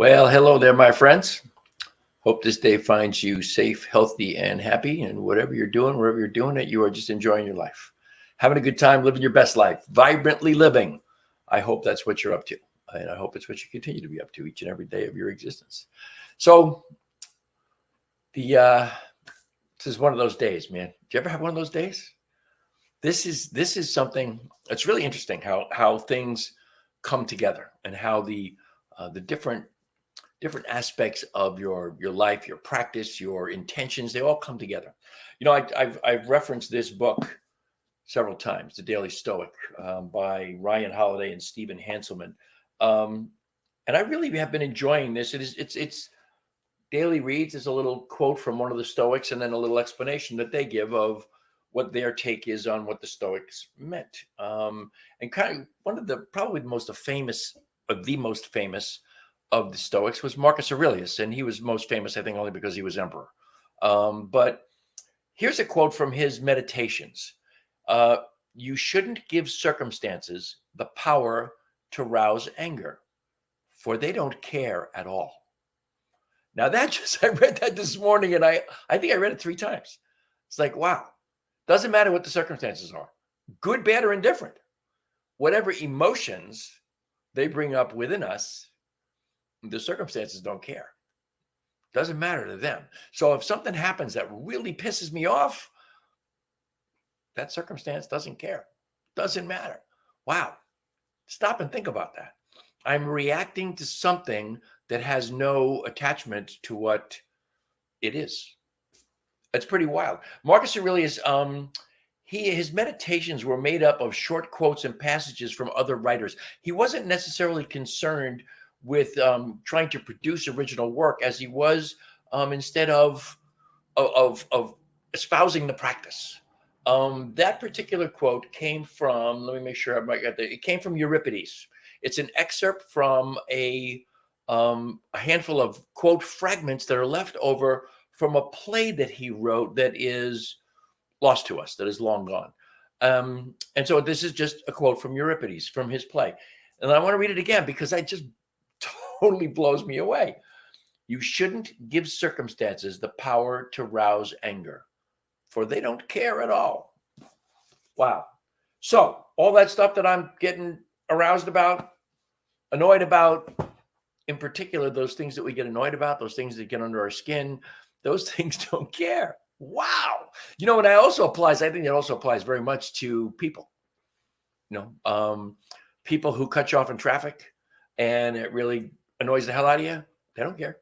Well, hello there, my friends. Hope this day finds you safe, healthy, and happy. And whatever you're doing, wherever you're doing it, you are just enjoying your life, having a good time, living your best life, vibrantly living. I hope that's what you're up to. And I hope it's what you continue to be up to each and every day of your existence. So, the this is one of those days, man. Do you ever have one of those days? This is something that's really interesting. How things come together and how the different aspects of your life, your practice, your intentions, they all come together. I've referenced this book several times, The Daily Stoic, by Ryan Holiday and Stephen Hanselman, um, and I really have been enjoying this. It's daily reads is a little quote from one of the Stoics, and then a little explanation that they give of what their take is on what the Stoics meant. And kind of one of the probably the most famous of the Stoics was Marcus Aurelius, and he was most famous, I think, only because he was emperor. But here's a quote from his Meditations: uh, "You shouldn't give circumstances the power to rouse anger, for they don't care at all." Now that just I read that this morning, and I think I read it 3 times. It's like, wow, doesn't matter what the circumstances are, good, bad, or indifferent, whatever emotions they bring up within us, the circumstances don't care. Doesn't matter to them. So if something happens that really pisses me off, that circumstance doesn't care. Doesn't matter. Wow. Stop and think about that. I'm reacting to something that has no attachment to what it is. It's pretty wild. Marcus Aurelius, his meditations were made up of short quotes and passages from other writers. He wasn't necessarily concerned with trying to produce original work, as he was instead of espousing the practice. That particular quote came from, let me make sure I might get there. It came from Euripides. It's an excerpt from a handful of quote fragments that are left over from a play that he wrote that is lost to us, that is long gone. And so this is just a quote from Euripides, from his play. And I want to read it again because it just totally blows me away. "You shouldn't give circumstances the power to rouse anger, for they don't care at all." Wow. So all that stuff that I'm getting aroused about, annoyed about, in particular, those things that we get annoyed about, those things that get under our skin, those things don't care. Wow. And I think it also applies very much to people, people who cut you off in traffic and it really annoys the hell out of you. They don't care.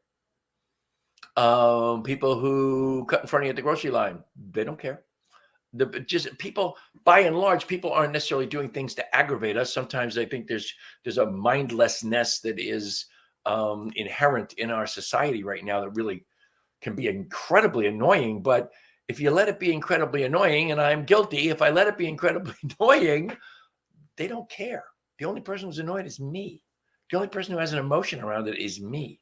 People who cut in front of you at the grocery line, they don't care. Just people, by and large, people aren't necessarily doing things to aggravate us. Sometimes I think there's a mindlessness that is inherent in our society right now that really can be incredibly annoying. But if you let it be incredibly annoying, and I'm guilty, if I let it be incredibly annoying, they don't care. The only person who's annoyed is me. The only person who has an emotion around it is me.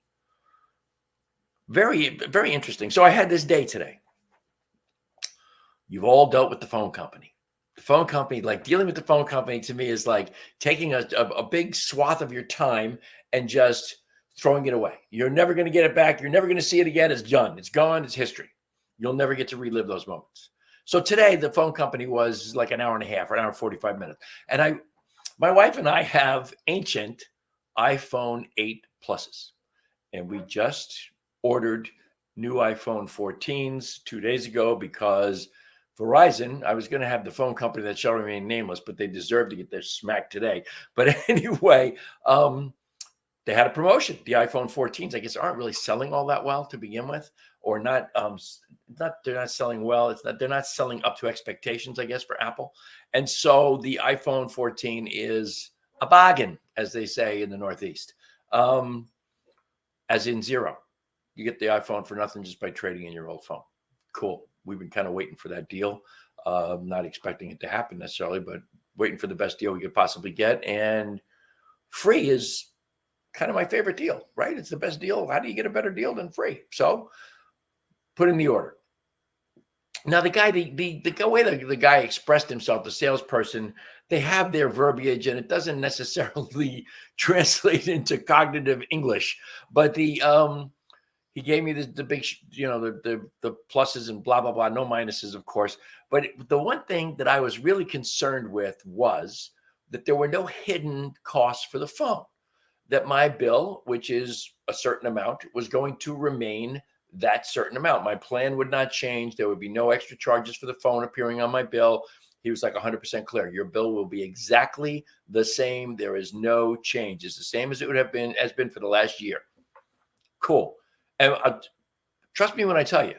Very, very interesting. So I had this day today. You've all dealt with the phone company. The phone company, like dealing with the phone company to me is like taking a big swath of your time and just throwing it away. You're never going to get it back. You're never going to see it again. It's done. It's gone. It's history. You'll never get to relive those moments. So today the phone company was like an hour and a half, or an hour and 45 minutes. And my wife and I have ancient iPhone 8 Pluses. And we just ordered new iPhone 14s 2 days ago because Verizon, I was going to have the phone company that shall remain nameless, but they deserve to get their smack today. But anyway, they had a promotion. The iPhone 14s, I guess, aren't really selling all that well to begin with, or not. They're not selling well. They're not selling up to expectations, I guess, for Apple. And so the iPhone 14 is a bargain, as they say in the Northeast, as in zero. You get the iPhone for nothing just by trading in your old phone. Cool. We've been kind of waiting for that deal. Not expecting it to happen necessarily, but waiting for the best deal we could possibly get. And free is kind of my favorite deal, right? It's the best deal. How do you get a better deal than free? So put in the order. Now, the guy, the way the guy expressed himself, the salesperson, they have their verbiage, and it doesn't necessarily translate into cognitive English. But he gave me the big, the pluses and blah blah blah, no minuses, of course. But the one thing that I was really concerned with was that there were no hidden costs for the phone. That my bill, which is a certain amount, was going to remain that certain amount. My plan would not change. There would be no extra charges for the phone appearing on my bill. He was like 100% clear. Your bill will be exactly the same. There is no change. It's the same as it would have been for the last year. Cool. And trust me when I tell you,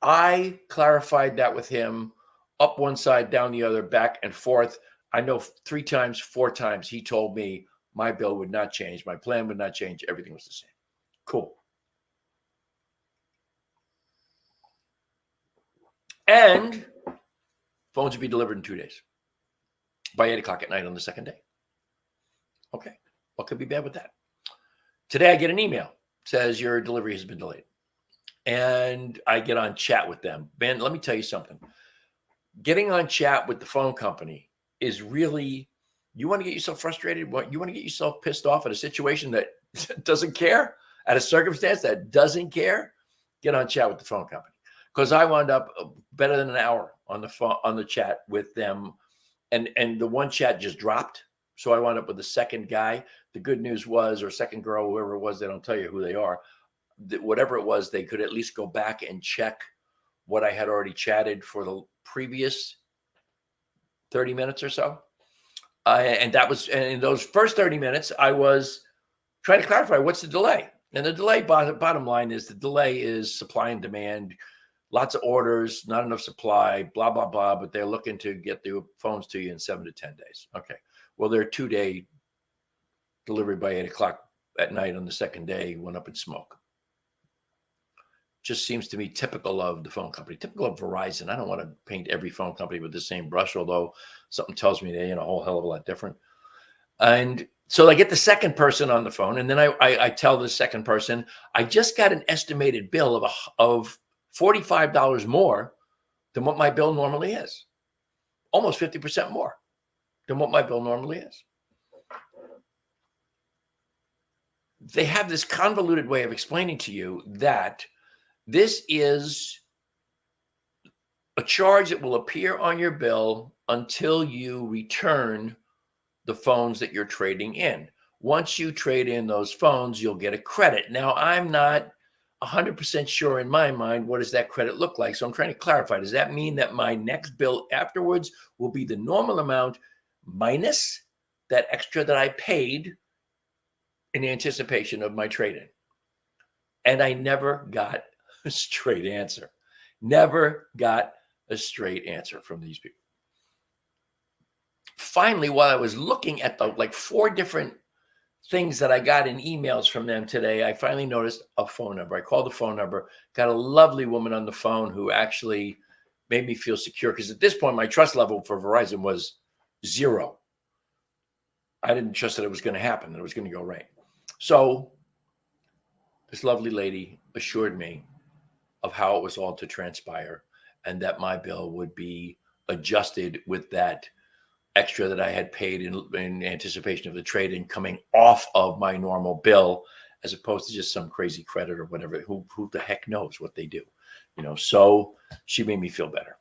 I clarified that with him up one side, down the other, back and forth. I know 3 times, 4 times he told me my bill would not change. My plan would not change. Everything was the same. Cool. And phones would be delivered in 2 days by 8 o'clock at night on the second day. Okay. What could be bad with that? Today I get an email. Says your delivery has been delayed. And I get on chat with them. Man, let me tell you something. Getting on chat with the phone company is really, you want to get yourself frustrated? You want to get yourself pissed off at a situation that doesn't care, at a circumstance that doesn't care? Get on chat with the phone company. Because I wound up better than an hour on the phone, on the chat with them. And the one chat just dropped. So I wound up with the second guy. The good news was, or second girl, whoever it was, they don't tell you who they are. Whatever it was, they could at least go back and check what I had already chatted for the previous 30 minutes or so. And in those first 30 minutes, I was trying to clarify what's the delay. And the delay, bottom line is, the delay is supply and demand. Lots of orders, not enough supply, blah, blah, blah. But they're looking to get the phones to you in 7 to 10 days. Okay. Well, their 2-day delivery by 8 o'clock at night on the second day went up in smoke. Just seems to me typical of the phone company, typical of Verizon. I don't want to paint every phone company with the same brush, although something tells me they're a whole hell of a lot different. And so I get the second person on the phone, and then I tell the second person, I just got an estimated bill of $45 more than what my bill normally is. Almost 50% more than what my bill normally is. They have this convoluted way of explaining to you that this is a charge that will appear on your bill until you return the phones that you're trading in. Once you trade in those phones, you'll get a credit. Now, I'm not 100% sure in my mind, what does that credit look like? So I'm trying to clarify. Does that mean that my next bill afterwards will be the normal amount minus that extra that I paid in anticipation of my trade-in? And I never got a straight answer. Never got a straight answer from these people. Finally, while I was looking at the 4 different things that I got in emails from them today, I finally noticed a phone number. I called the phone number, got a lovely woman on the phone who actually made me feel secure, because at this point, my trust level for Verizon was 0. I didn't trust that it was going to happen, that it was going to go right. So this lovely lady assured me of how it was all to transpire, and that my bill would be adjusted with that extra that I had paid in anticipation of the trade-in coming off of my normal bill, as opposed to just some crazy credit or whatever. Who the heck knows what they do, So she made me feel better.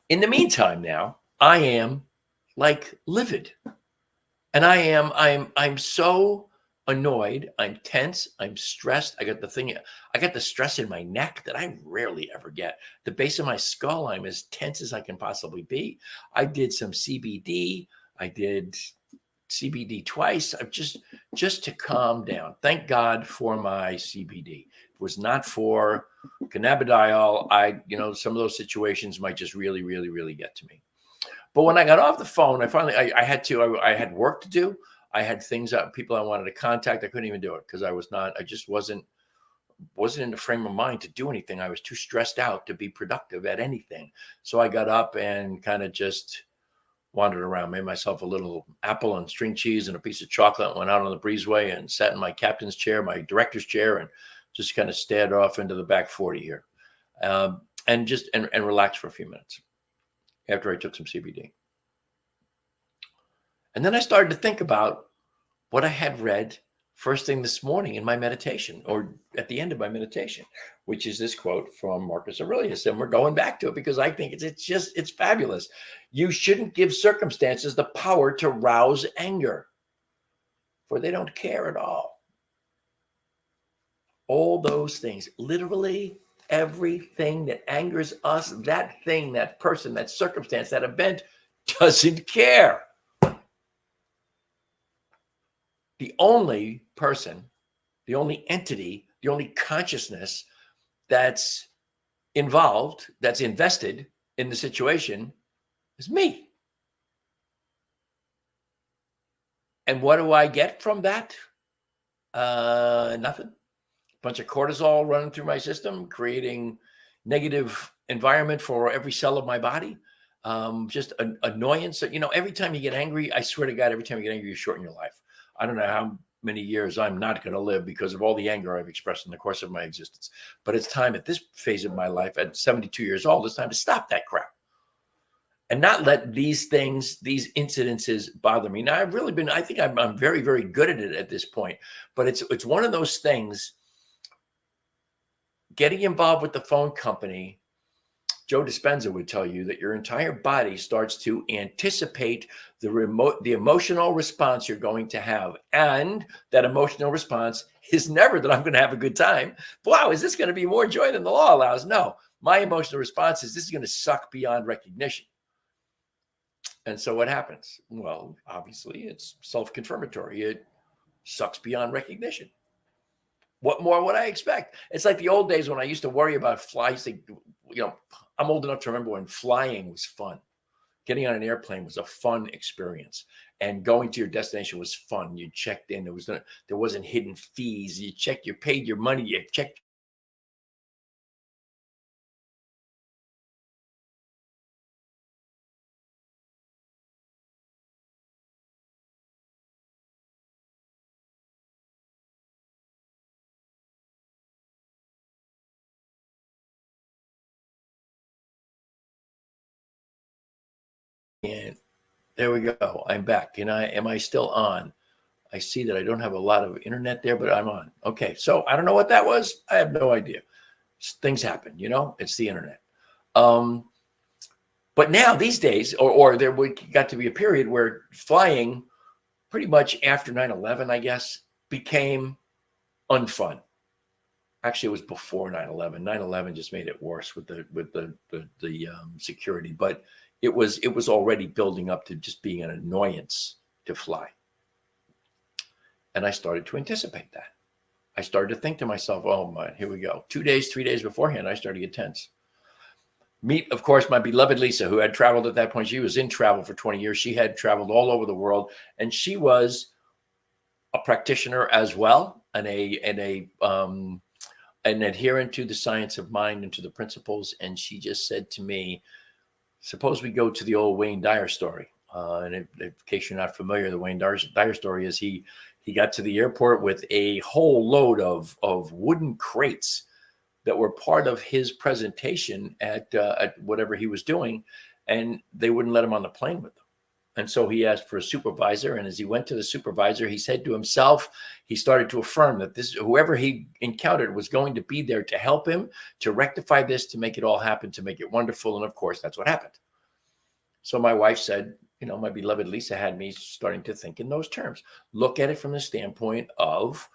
In the meantime, now I am livid, and I'm so annoyed. I'm tense. I'm stressed. I got the stress in my neck that I rarely ever get. The base of my skull, I'm as tense as I can possibly be. I did some CBD. I did CBD twice. I've just to calm down. Thank God for my CBD. If it was not for cannabidiol, some of those situations might just really, really, really get to me. But when I got off the phone, I had work to do. I had things people I wanted to contact. I couldn't even do it because I just wasn't in the frame of mind to do anything. I was too stressed out to be productive at anything. So I got up and kind of just wandered around, made myself a little apple and string cheese and a piece of chocolate, went out on the breezeway and sat in my captain's chair, my director's chair, and just kind of stared off into the back 40 here. and relax for a few minutes after I took some CBD. And then I started to think about what I had read first thing this morning in my meditation, or at the end of my meditation, which is this quote from Marcus Aurelius. And we're going back to it because I think it's fabulous. You shouldn't give circumstances the power to rouse anger, for they don't care at all. All those things, literally everything that angers us, that thing, that person, that circumstance, that event doesn't care. The only person, the only entity, the only consciousness that's involved, that's invested in the situation is me. And what do I get from that? Nothing. A bunch of cortisol running through my system, creating negative environment for every cell of my body. Just an annoyance. Every time you get angry, I swear to God, every time you get angry, you shorten your life. I don't know how many years I'm not going to live because of all the anger I've expressed in the course of my existence. But it's time at this phase of my life, at 72 years old, it's time to stop that crap and not let these things, these incidences bother me. Now, I think I'm very, very good at it at this point, but it's one of those things. Getting involved with the phone company, Joe Dispenza would tell you that your entire body starts to anticipate the emotional response you're going to have. And that emotional response is never that I'm going to have a good time. Wow, is this going to be more joy than the law allows? No, my emotional response is this is going to suck beyond recognition. And so what happens? Well, obviously it's self-confirmatory. It sucks beyond recognition. What more would I expect? It's like the old days when I used to worry about flights. I'm old enough to remember when flying was fun. Getting on an airplane was a fun experience, and going to your destination was fun. You checked in. There wasn't hidden fees. You paid your money. You checked. And there we go. I'm back. And am I still on? I see that I don't have a lot of internet there, but I'm on. Okay. So I don't know what that was. I have no idea. Things happen, it's the internet. But now these days, or there got to be a period where flying pretty much after 9/11, I guess, became unfun. Actually, it was before 9/11. 9/11 just made it worse with the security, but it was already building up to just being an annoyance to fly. And I started to anticipate that. I started to think to myself, oh my, here we go. 2 days, 3 days beforehand, I started to get tense. Meet, of course, my beloved Lisa, who had traveled at that point. She was in travel for 20 years. She had traveled all over the world, and she was a practitioner as well, and an adherent to the science of mind and to the principles. And she just said to me, suppose we go to the old Wayne Dyer story. And in case you're not familiar, the Wayne Dyer story is he got to the airport with a whole load of wooden crates that were part of his presentation at whatever he was doing, and they wouldn't let him on the plane with them. And so he asked for a supervisor, and as he went to the supervisor, he said to himself, he started to affirm that whoever he encountered was going to be there to help him, to rectify this, to make it all happen, to make it wonderful. And of course, that's what happened. So my wife said, my beloved Lisa had me starting to think in those terms. Look at it from the standpoint of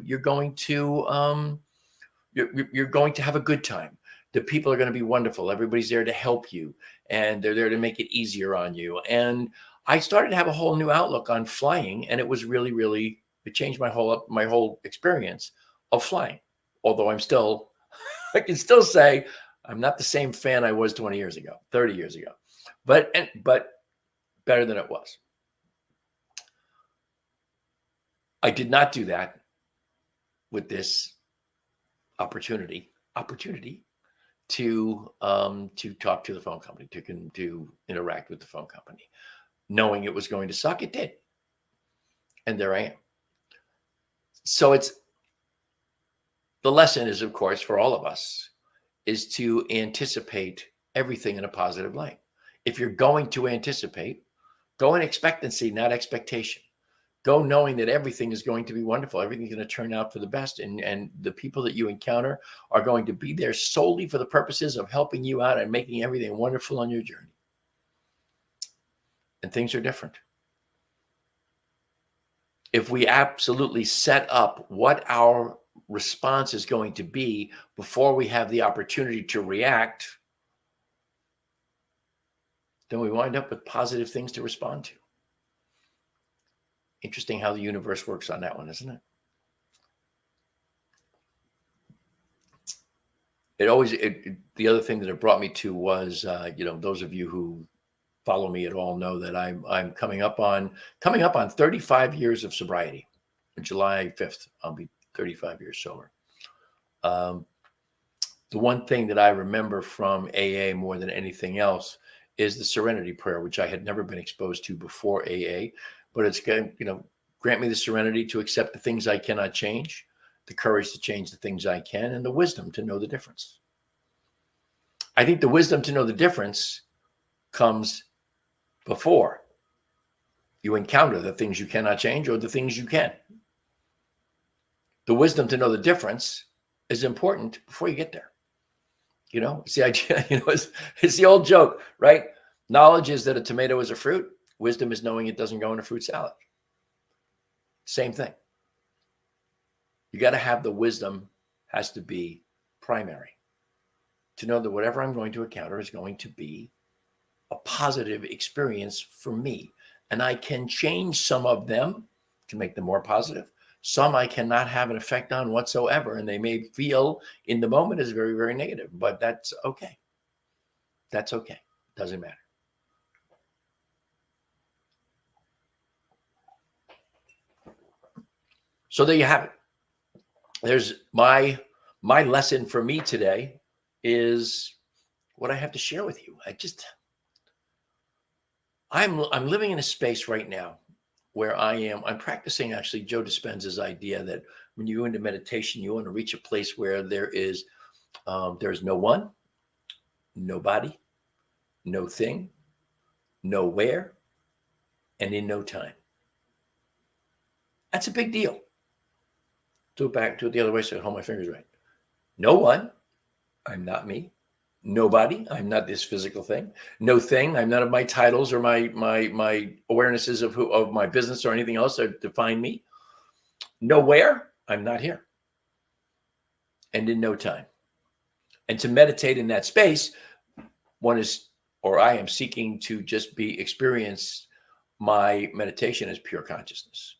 you're going to have a good time. The people are going to be wonderful. Everybody's there to help you, and they're there to make it easier on you. And I started to have a whole new outlook on flying, and it was really, really, it changed my whole experience of flying. Although I can still say I'm not the same fan I was 20 years ago, 30 years ago, but better than it was. I did not do that with this opportunity to talk to the phone company, to interact with the phone company, knowing it was going to suck. It did, and there I am. So the lesson is, of course, for all of us, is to anticipate everything in a positive light. If you're going to anticipate, go in expectancy, not expectation. Go knowing that everything is going to be wonderful. Everything's going to turn out for the best. And the people that you encounter are going to be there solely for the purposes of helping you out and making everything wonderful on your journey. And things are different. If we absolutely set up what our response is going to be before we have the opportunity to react, then we wind up with positive things to respond to. Interesting how the universe works on that one, isn't it? The other thing that it brought me to was, those of you who follow me at all know that I'm coming up on 35 years of sobriety. On July 5th, I'll be 35 years sober. The one thing that I remember from AA more than anything else is the serenity prayer, which I had never been exposed to before AA. But it's going to, grant me the serenity to accept the things I cannot change, the courage to change the things I can, and the wisdom to know the difference. I think the wisdom to know the difference comes before you encounter the things you cannot change or the things you can. The wisdom to know the difference is important before you get there. It's the idea, it's the old joke, right? Knowledge is that a tomato is a fruit. Wisdom is knowing it doesn't go in a fruit salad. Same thing. You got to have the wisdom, has to be primary, to know that whatever I'm going to encounter is going to be a positive experience for me. And I can change some of them to make them more positive. Some I cannot have an effect on whatsoever, and they may feel in the moment as very, very negative, but that's okay. That's okay. Doesn't matter. So there you have it. There's my lesson for me today is what I have to share with you. I'm living in a space right now where I'm practicing actually Joe Dispenza's idea that when you go into meditation, you want to reach a place where there's no one, nobody, no thing, nowhere, and in no time. That's a big deal. Do it the other way so I hold my fingers right. No one, I'm not me. Nobody, I'm not this physical thing. No thing, I'm none of my titles or my awarenesses of my business or anything else that define me. Nowhere, I'm not here. And in no time. And to meditate in that space, I am seeking to just experience my meditation as pure consciousness.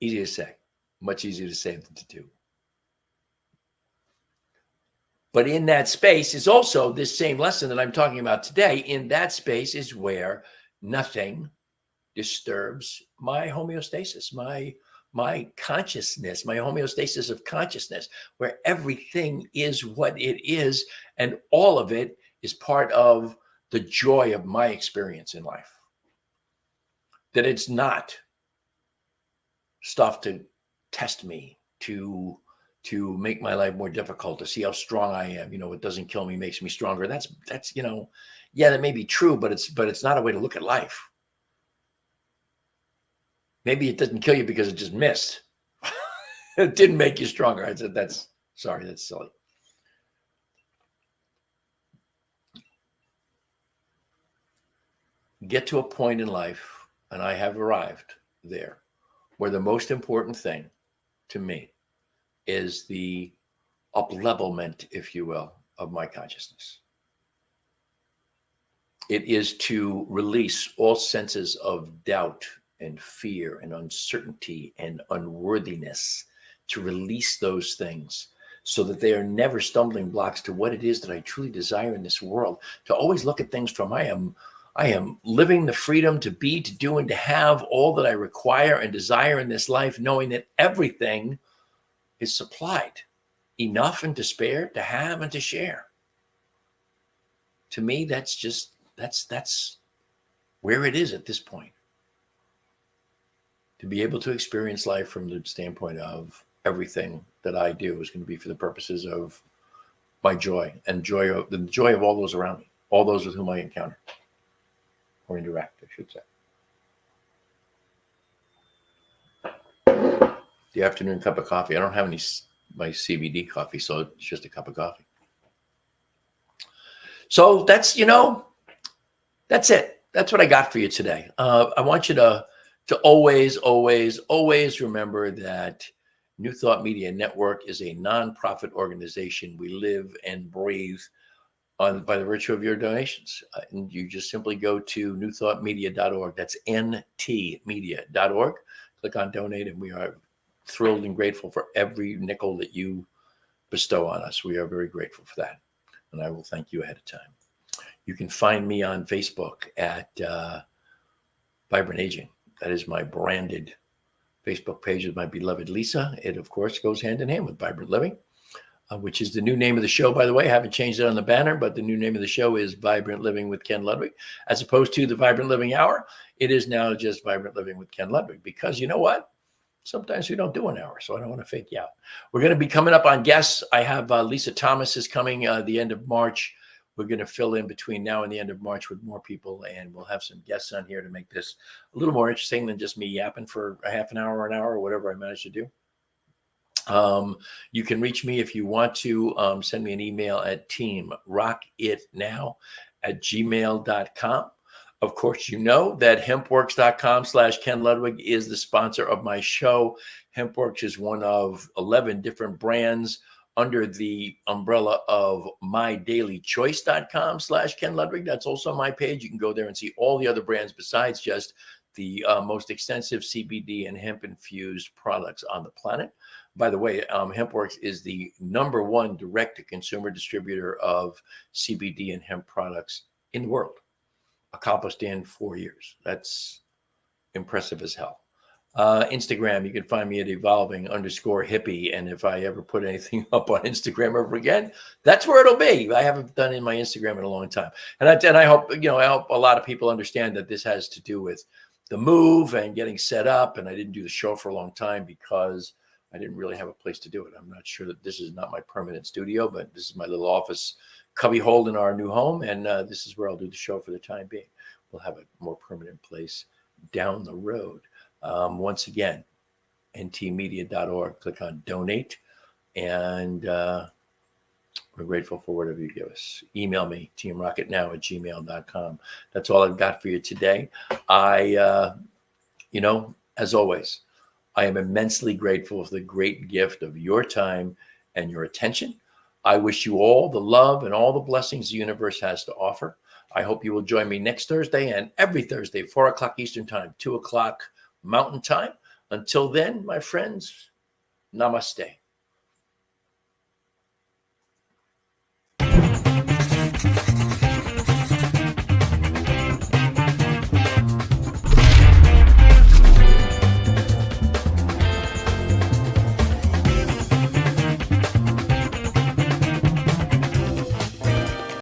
Easy to say, much easier to say than to do. But in that space is also this same lesson that I'm talking about today. In that space is where nothing disturbs my homeostasis, my consciousness, my homeostasis of consciousness, where everything is what it is, and all of it is part of the joy of my experience in life. That it's not stuff to test me, to make my life more difficult, to see how strong I am. It doesn't kill me, makes me stronger. That's that may be true, but it's not a way to look at life. Maybe it doesn't kill you because it just missed. It didn't make you stronger. I said, that's silly. Get to a point in life, and I have arrived there, where the most important thing to me is the up-levelment, if you will, of my consciousness. It is to release all senses of doubt and fear and uncertainty and unworthiness, to release those things so that they are never stumbling blocks to what it is that I truly desire in this world. To always look at things from I am living the freedom to be, to do, and to have all that I require and desire in this life, knowing that everything is supplied, enough and to spare, to have and to share. To me, that's where it is at this point. To be able to experience life from the standpoint of everything that I do is going to be for the purposes of my joy and the joy of all those around me, all those with whom I encounter or interact, I should say. The afternoon cup of coffee. I don't have my CBD coffee, so it's just a cup of coffee. So that's it. That's what I got for you today. I want you to always, always, always remember that New Thought Media Network is a nonprofit organization. We live and breathe by the virtue of your donations. And you just simply go to newthoughtmedia.org. That's ntmedia.org. Click on donate, and we are thrilled and grateful for every nickel that you bestow on us. We are very grateful for that. And I will thank you ahead of time. You can find me on Facebook at Vibrant Aging. That is my branded Facebook page with my beloved Lisa. It, of course, goes hand in hand with Vibrant Living, which is the new name of the show, by the way. I haven't changed it on the banner, but the new name of the show is Vibrant Living with Ken Ludwig. As opposed to the Vibrant Living Hour, it is now just Vibrant Living with Ken Ludwig, because you know what? Sometimes we don't do an hour, so I don't want to fake you out. We're going to be coming up on guests. I have Lisa Thomas is coming the end of March. We're going to fill in between now and the end of March with more people, and we'll have some guests on here to make this a little more interesting than just me yapping for a half an hour or an hour or whatever I manage to do. You can reach me if you want to. Send me an email at teamrockitnow@gmail.com. Of course, you know that hempworks.com/Ken Ludwig is the sponsor of my show. Hempworks is one of 11 different brands under the umbrella of mydailychoice.com/Ken Ludwig. That's also my page. You can go there and see all the other brands besides just the most extensive CBD and hemp-infused products on the planet. By the way, Hempworks is the #1 direct-to-consumer distributor of CBD and hemp products in the world, accomplished in 4 years. That's impressive as hell. Instagram, you can find me at evolving_hippie. And if I ever put anything up on Instagram ever again, that's where it'll be. I haven't done in my Instagram in a long time. And I hope, I hope a lot of people understand that this has to do with the move and getting set up. And I didn't do the show for a long time because I didn't really have a place to do it. I'm not sure that this is not my permanent studio, but this is my little office cubby hole in our new home. And this is where I'll do the show for the time being. We'll have a more permanent place down the road. Once again, ntmedia.org, click on donate, and we're grateful for whatever you give us. Email me, teamrocketnow@gmail.com. That's all I've got for you today. As always, I am immensely grateful for the great gift of your time and your attention. I wish you all the love and all the blessings the universe has to offer. I hope you will join me next Thursday and every Thursday, 4 o'clock Eastern Time, 2 o'clock Mountain Time. Until then, my friends, namaste.